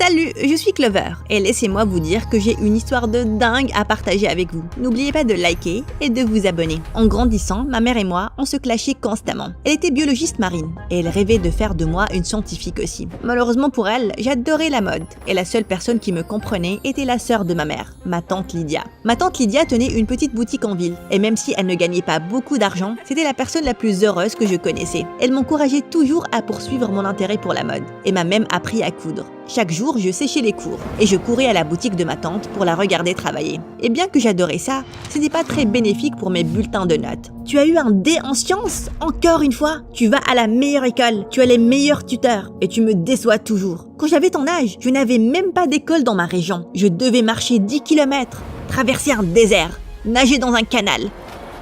Salut, je suis Clover et laissez-moi vous dire que j'ai une histoire de dingue à partager avec vous. N'oubliez pas de liker et de vous abonner. En grandissant, ma mère et moi, on se clashait constamment. Elle était biologiste marine et elle rêvait de faire de moi une scientifique aussi. Malheureusement pour elle, j'adorais la mode et la seule personne qui me comprenait était la sœur de ma mère, ma tante Lydia. Ma tante Lydia tenait une petite boutique en ville et même si elle ne gagnait pas beaucoup d'argent, c'était la personne la plus heureuse que je connaissais. Elle m'encourageait toujours à poursuivre mon intérêt pour la mode et m'a même appris à coudre. Chaque jour, je séchais les cours et je courais à la boutique de ma tante pour la regarder travailler. Et bien que j'adorais ça, ce n'était pas très bénéfique pour mes bulletins de notes. Tu as eu un D en sciences? Encore une fois? Tu vas à la meilleure école, tu as les meilleurs tuteurs et tu me déçois toujours. Quand j'avais ton âge, je n'avais même pas d'école dans ma région. Je devais marcher 10 km, traverser un désert, nager dans un canal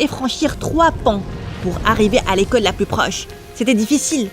et franchir 3 ponts pour arriver à l'école la plus proche. C'était difficile,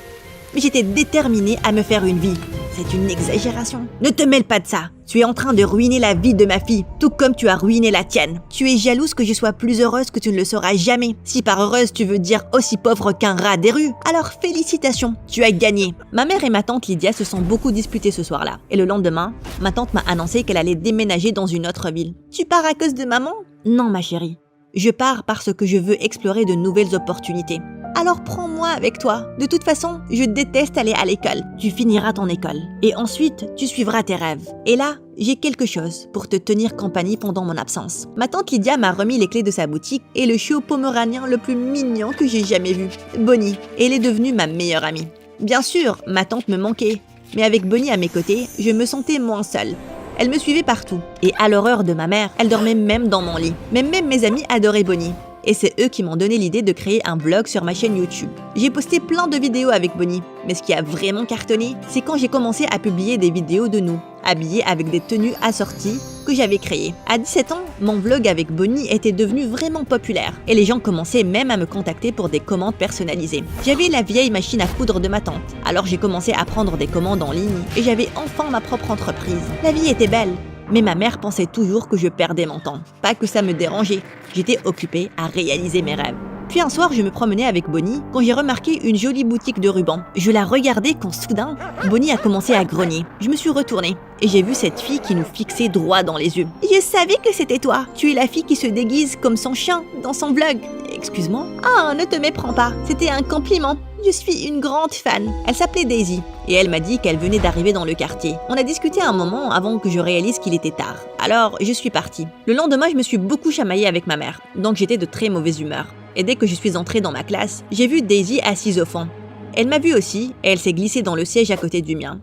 mais j'étais déterminée à me faire une vie. C'est une exagération. Ne te mêle pas de ça. Tu es en train de ruiner la vie de ma fille, tout comme tu as ruiné la tienne. Tu es jalouse que je sois plus heureuse que tu ne le seras jamais. Si par heureuse tu veux dire aussi pauvre qu'un rat des rues, alors félicitations, tu as gagné. Ma mère et ma tante Lydia se sont beaucoup disputées ce soir-là. Et le lendemain, ma tante m'a annoncé qu'elle allait déménager dans une autre ville. Tu pars à cause de maman? Non ma chérie. Je pars parce que je veux explorer de nouvelles opportunités. Alors prends-moi avec toi. De toute façon, je déteste aller à l'école. Tu finiras ton école. Et ensuite, tu suivras tes rêves. Et là, j'ai quelque chose pour te tenir compagnie pendant mon absence. Ma tante Lydia m'a remis les clés de sa boutique et le chiot poméranien le plus mignon que j'ai jamais vu. Bonnie. Et elle est devenue ma meilleure amie. Bien sûr, ma tante me manquait. Mais avec Bonnie à mes côtés, je me sentais moins seule. Elle me suivait partout. Et à l'horreur de ma mère, elle dormait même dans mon lit. Mais même mes amis adoraient Bonnie. Et c'est eux qui m'ont donné l'idée de créer un blog sur ma chaîne YouTube. J'ai posté plein de vidéos avec Bonnie, mais ce qui a vraiment cartonné, c'est quand j'ai commencé à publier des vidéos de nous, habillés avec des tenues assorties que j'avais créées. À 17 ans, mon vlog avec Bonnie était devenu vraiment populaire et les gens commençaient même à me contacter pour des commandes personnalisées. J'avais la vieille machine à coudre de ma tante, alors j'ai commencé à prendre des commandes en ligne et j'avais enfin ma propre entreprise. La vie était belle. Mais ma mère pensait toujours que je perdais mon temps. Pas que ça me dérangeait, j'étais occupée à réaliser mes rêves. Puis un soir, je me promenais avec Bonnie quand j'ai remarqué une jolie boutique de rubans. Je la regardais quand soudain, Bonnie a commencé à grogner. Je me suis retournée et j'ai vu cette fille qui nous fixait droit dans les yeux. Je savais que c'était toi. Tu es la fille qui se déguise comme son chien dans son vlog. Excuse-moi? Ah, ne te méprends pas. C'était un compliment. Je suis une grande fan. Elle s'appelait Daisy et elle m'a dit qu'elle venait d'arriver dans le quartier. On a discuté un moment avant que je réalise qu'il était tard. Alors, je suis partie. Le lendemain, je me suis beaucoup chamaillée avec ma mère, donc j'étais de très mauvaise humeur. Et dès que je suis entrée dans ma classe, j'ai vu Daisy assise au fond. Elle m'a vue aussi et elle s'est glissée dans le siège à côté du mien.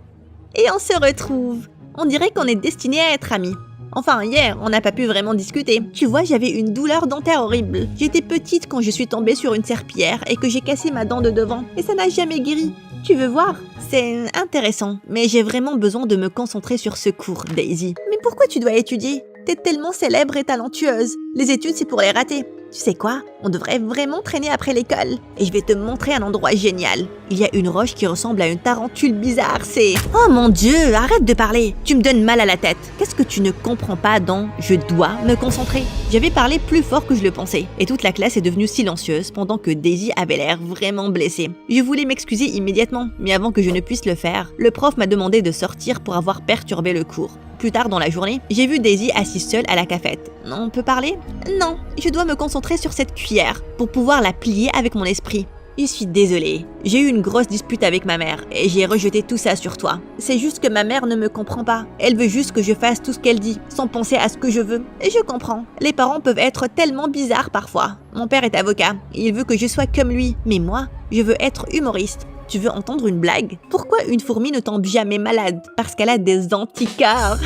Et on se retrouve. On dirait qu'on est destinés à être amis. Enfin, hier, on n'a pas pu vraiment discuter. Tu vois, j'avais une douleur dentaire horrible. J'étais petite quand je suis tombée sur une serpillière et que j'ai cassé ma dent de devant. Et ça n'a jamais guéri. Tu veux voir? C'est intéressant, mais j'ai vraiment besoin de me concentrer sur ce cours, Daisy. Mais pourquoi tu dois étudier? T'es tellement célèbre et talentueuse. Les études, c'est pour les rater. Tu sais quoi? On devrait vraiment traîner après l'école. Et je vais te montrer un endroit génial. Il y a une roche qui ressemble à une tarentule bizarre, c'est... Oh mon Dieu, arrête de parler. Tu me donnes mal à la tête. Qu'est-ce que tu ne comprends pas dans « je dois me concentrer » J'avais parlé plus fort que je le pensais. Et toute la classe est devenue silencieuse pendant que Daisy avait l'air vraiment blessée. Je voulais m'excuser immédiatement, mais avant que je ne puisse le faire, le prof m'a demandé de sortir pour avoir perturbé le cours. Plus tard dans la journée, j'ai vu Daisy assise seule à la cafette. On peut parler? Non, je dois me concentrer sur cette cuillère pour pouvoir la plier avec mon esprit. Je suis désolée. J'ai eu une grosse dispute avec ma mère et j'ai rejeté tout ça sur toi. C'est juste que ma mère ne me comprend pas. Elle veut juste que je fasse tout ce qu'elle dit, sans penser à ce que je veux. Et je comprends. Les parents peuvent être tellement bizarres parfois. Mon père est avocat. Il veut que je sois comme lui. Mais moi, je veux être humoriste. Tu veux entendre une blague? Pourquoi une fourmi ne tombe jamais malade? Parce qu'elle a des anticorps.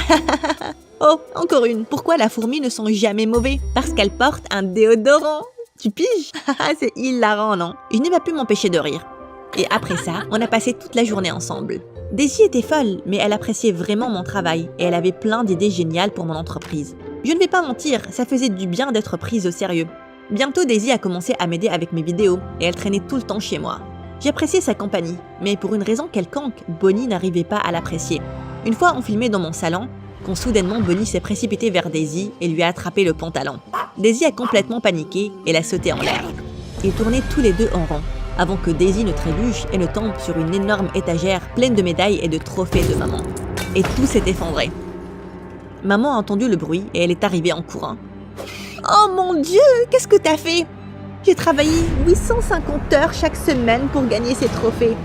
Oh, encore une. Pourquoi la fourmi ne sent jamais mauvais? Parce qu'elle porte un déodorant. Tu piges? C'est hilarant, non? Je n'ai pas pu m'empêcher de rire. Et après ça, on a passé toute la journée ensemble. Daisy était folle, mais elle appréciait vraiment mon travail et elle avait plein d'idées géniales pour mon entreprise. Je ne vais pas mentir, ça faisait du bien d'être prise au sérieux. Bientôt, Daisy a commencé à m'aider avec mes vidéos et elle traînait tout le temps chez moi. J'appréciais sa compagnie, mais pour une raison quelconque, Bonnie n'arrivait pas à l'apprécier. Une fois, on filmait dans mon salon, quand soudainement Bonnie s'est précipitée vers Daisy et lui a attrapé le pantalon. Daisy a complètement paniqué et l'a sauté en l'air. Ils tournaient tous les deux en rond, avant que Daisy ne trébuche et ne tombe sur une énorme étagère pleine de médailles et de trophées de maman. et tout s'est effondré. Maman a entendu le bruit et elle est arrivée en courant. « Oh mon Dieu, qu'est-ce que t'as fait? J'ai travaillé 850 heures chaque semaine pour gagner ces trophées.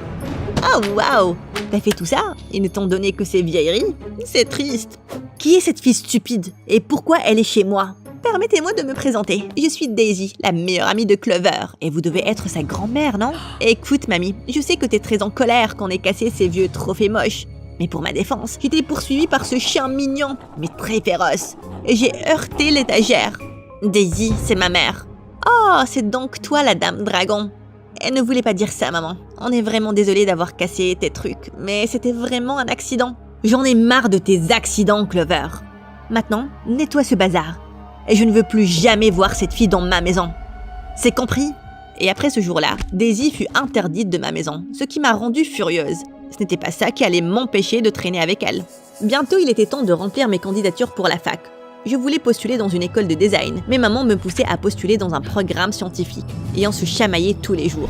Oh waouh! T'as fait tout ça? Ils ne t'ont donné que ces vieilleries? C'est triste. Qui est cette fille stupide? Et pourquoi elle est chez moi? Permettez-moi de me présenter. Je suis Daisy, la meilleure amie de Clover. Et vous devez être sa grand-mère, non? Écoute, mamie, je sais que t'es très en colère qu'on ait cassé ces vieux trophées moches. Mais pour ma défense, j'étais poursuivie par ce chien mignon, mais très féroce. Et j'ai heurté l'étagère. Daisy, c'est ma mère. Oh, c'est donc toi la dame dragon. Elle ne voulait pas dire ça, maman. On est vraiment désolé d'avoir cassé tes trucs, mais c'était vraiment un accident. J'en ai marre de tes accidents, Clover. Maintenant, nettoie ce bazar. Et je ne veux plus jamais voir cette fille dans ma maison. C'est compris? Et après ce jour-là, Daisy fut interdite de ma maison, ce qui m'a rendue furieuse. Ce n'était pas ça qui allait m'empêcher de traîner avec elle. Bientôt, il était temps de remplir mes candidatures pour la fac. Je voulais postuler dans une école de design, mais maman me poussait à postuler dans un programme scientifique, et on se chamaillait tous les jours.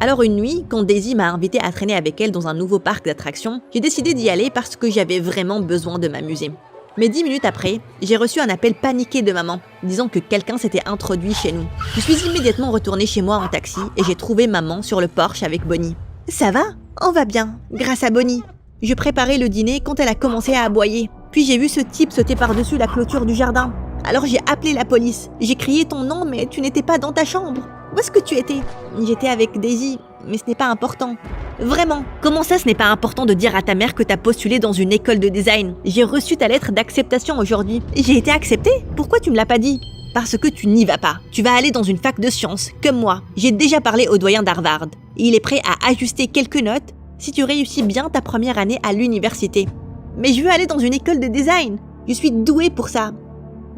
Alors une nuit, quand Daisy m'a invité à traîner avec elle dans un nouveau parc d'attractions, j'ai décidé d'y aller parce que j'avais vraiment besoin de m'amuser. Mais 10 minutes après, j'ai reçu un appel paniqué de maman, disant que quelqu'un s'était introduit chez nous. Je suis immédiatement retournée chez moi en taxi et j'ai trouvé maman sur le porche avec Bonnie. « Ça va? On va bien, grâce à Bonnie. » Je préparais le dîner quand elle a commencé à aboyer. Puis j'ai vu ce type sauter par-dessus la clôture du jardin. Alors j'ai appelé la police. J'ai crié ton nom, mais tu n'étais pas dans ta chambre. Où est-ce que tu étais? J'étais avec Daisy, mais ce n'est pas important. Vraiment, comment ça ce n'est pas important de dire à ta mère que t'as postulé dans une école de design? J'ai reçu ta lettre d'acceptation aujourd'hui. J'ai été acceptée? Pourquoi tu me l'as pas dit? Parce que tu n'y vas pas. Tu vas aller dans une fac de sciences, comme moi. J'ai déjà parlé au doyen d'Harvard. Il est prêt à ajuster quelques notes si tu réussis bien ta première année à l'université. Mais je veux aller dans une école de design. Je suis douée pour ça.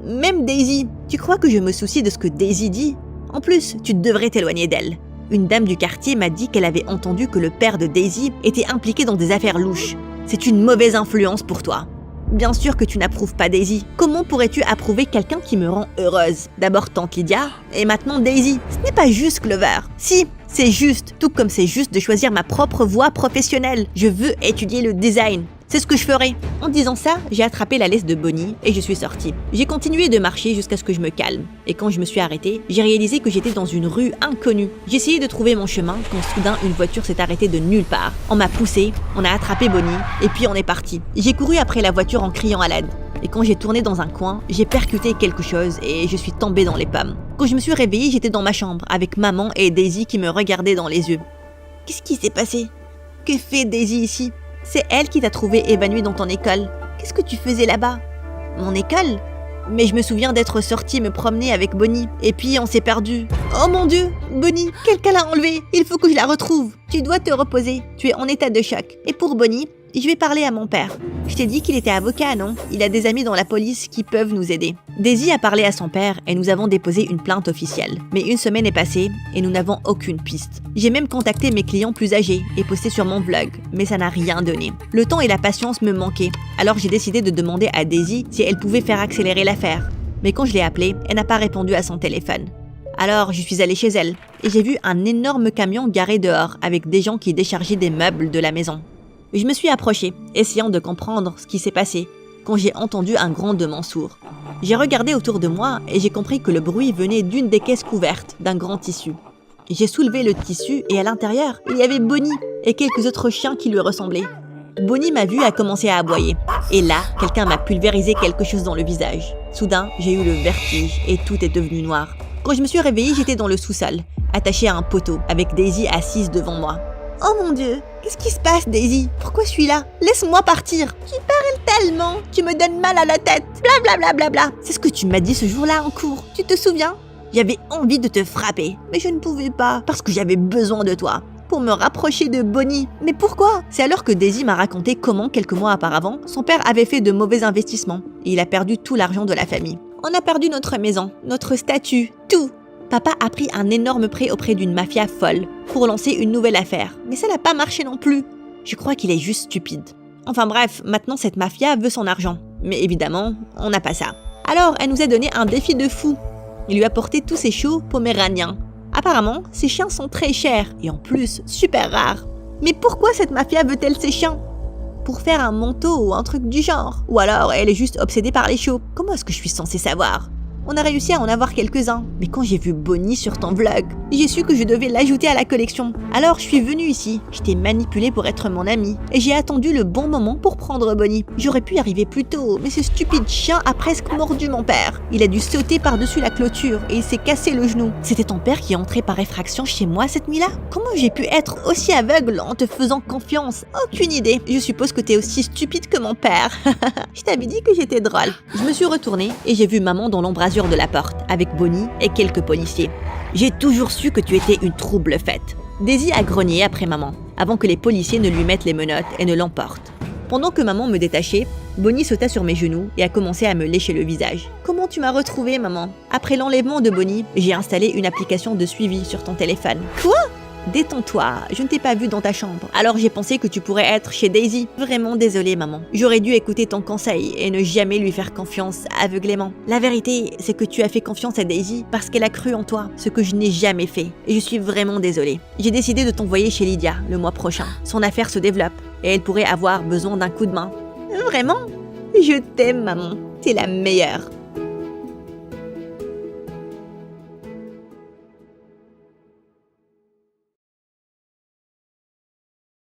Même Daisy. Tu crois que je me soucie de ce que Daisy dit? En plus, tu devrais t'éloigner d'elle. Une dame du quartier m'a dit qu'elle avait entendu que le père de Daisy était impliqué dans des affaires louches. C'est une mauvaise influence pour toi. Bien sûr que tu n'approuves pas Daisy. Comment pourrais-tu approuver quelqu'un qui me rend heureuse? D'abord tante Lydia, et maintenant Daisy. Ce n'est pas juste, Clover. Si, c'est juste. Tout comme c'est juste de choisir ma propre voie professionnelle. Je veux étudier le design. C'est ce que je ferai. En disant ça, j'ai attrapé la laisse de Bonnie et je suis sortie. J'ai continué de marcher jusqu'à ce que je me calme. Et quand je me suis arrêtée, j'ai réalisé que j'étais dans une rue inconnue. J'ai essayé de trouver mon chemin quand soudain une voiture s'est arrêtée de nulle part. On m'a poussée, on a attrapé Bonnie et puis on est parti. J'ai couru après la voiture en criant à l'aide. Et quand j'ai tourné dans un coin, j'ai percuté quelque chose et je suis tombée dans les pommes. Quand je me suis réveillée, j'étais dans ma chambre avec maman et Daisy qui me regardaient dans les yeux. Qu'est-ce qui s'est passé? Que fait Daisy ici? C'est elle qui t'a trouvé évanouie dans ton école. Qu'est-ce que tu faisais là-bas? Mon école? Mais je me souviens d'être sortie me promener avec Bonnie. Et puis on s'est perdu. Oh mon Dieu! Bonnie, quelqu'un l'a enlevée. Il faut que je la retrouve. Tu dois te reposer. Tu es en état de choc. Et pour Bonnie, je vais parler à mon père. Je t'ai dit qu'il était avocat, non? Il a des amis dans la police qui peuvent nous aider. Daisy a parlé à son père et nous avons déposé une plainte officielle. Mais une semaine est passée et nous n'avons aucune piste. J'ai même contacté mes clients plus âgés et posté sur mon vlog, mais ça n'a rien donné. Le temps et la patience me manquaient. Alors j'ai décidé de demander à Daisy si elle pouvait faire accélérer l'affaire. Mais quand je l'ai appelée, elle n'a pas répondu à son téléphone. Alors je suis allée chez elle et j'ai vu un énorme camion garé dehors avec des gens qui déchargeaient des meubles de la maison. Je me suis approchée, essayant de comprendre ce qui s'est passé, quand j'ai entendu un grondement sourd. J'ai regardé autour de moi et j'ai compris que le bruit venait d'une des caisses couvertes d'un grand tissu. J'ai soulevé le tissu et à l'intérieur, il y avait Bonnie et quelques autres chiens qui lui ressemblaient. Bonnie m'a vu et a commencé à aboyer. Et là, quelqu'un m'a pulvérisé quelque chose dans le visage. Soudain, j'ai eu le vertige et tout est devenu noir. Quand je me suis réveillée, j'étais dans le sous-sol, attachée à un poteau, avec Daisy assise devant moi. Oh mon Dieu, qu'est-ce qui se passe, Daisy? Pourquoi je suis là? Laisse-moi partir. Tu parles tellement, tu me donnes mal à la tête. Blablabla. Bla, bla, bla. C'est ce que tu m'as dit ce jour-là en cours. Tu te souviens? J'avais envie de te frapper, mais je ne pouvais pas parce que j'avais besoin de toi pour me rapprocher de Bonnie. Mais pourquoi? C'est alors que Daisy m'a raconté comment, quelques mois auparavant, son père avait fait de mauvais investissements et il a perdu tout l'argent de la famille. On a perdu notre maison, notre statut, tout. Papa a pris un énorme prêt auprès d'une mafia folle pour lancer une nouvelle affaire. Mais ça n'a pas marché non plus. Je crois qu'il est juste stupide. Enfin bref, maintenant cette mafia veut son argent. Mais évidemment, on n'a pas ça. Alors, elle nous a donné un défi de fou. Il lui a porté tous ses chiots poméraniens. Apparemment, ces chiens sont très chers et en plus super rares. Mais pourquoi cette mafia veut-elle ces chiens? pour faire un manteau ou un truc du genre. Ou alors elle est juste obsédée par les shows. Comment est-ce que je suis censée savoir? On a réussi à en avoir quelques-uns, mais quand j'ai vu Bonnie sur ton vlog, j'ai su que je devais l'ajouter à la collection. Alors je suis venue ici, je t'ai manipulé pour être mon ami, et j'ai attendu le bon moment pour prendre Bonnie. J'aurais pu y arriver plus tôt, mais ce stupide chien a presque mordu mon père. Il a dû sauter par-dessus la clôture et il s'est cassé le genou. C'était ton père qui est entré par effraction chez moi cette nuit-là? Comment j'ai pu être aussi aveugle en te faisant confiance? Aucune idée. Je suppose que t'es aussi stupide que mon père. Je t'avais dit que j'étais drôle. Je me suis retournée et j'ai vu maman dans l'embrasure de la porte, avec Bonnie et quelques policiers. J'ai toujours su que tu étais une trouble faite. Daisy a grogné après maman, avant que les policiers ne lui mettent les menottes et ne l'emportent. Pendant que maman me détachait, Bonnie sauta sur mes genoux et a commencé à me lécher le visage. Comment tu m'as retrouvée, maman? Après l'enlèvement de Bonnie, j'ai installé une application de suivi sur ton téléphone. Quoi? Détends-toi, je ne t'ai pas vu dans ta chambre. Alors j'ai pensé que tu pourrais être chez Daisy. Vraiment désolée, maman. J'aurais dû écouter ton conseil et ne jamais lui faire confiance aveuglément. La vérité, c'est que tu as fait confiance à Daisy parce qu'elle a cru en toi, ce que je n'ai jamais fait. Et je suis vraiment désolée. J'ai décidé de t'envoyer chez Lydia le mois prochain. Son affaire se développe et elle pourrait avoir besoin d'un coup de main. Vraiment? Je t'aime, maman. T'es la meilleure.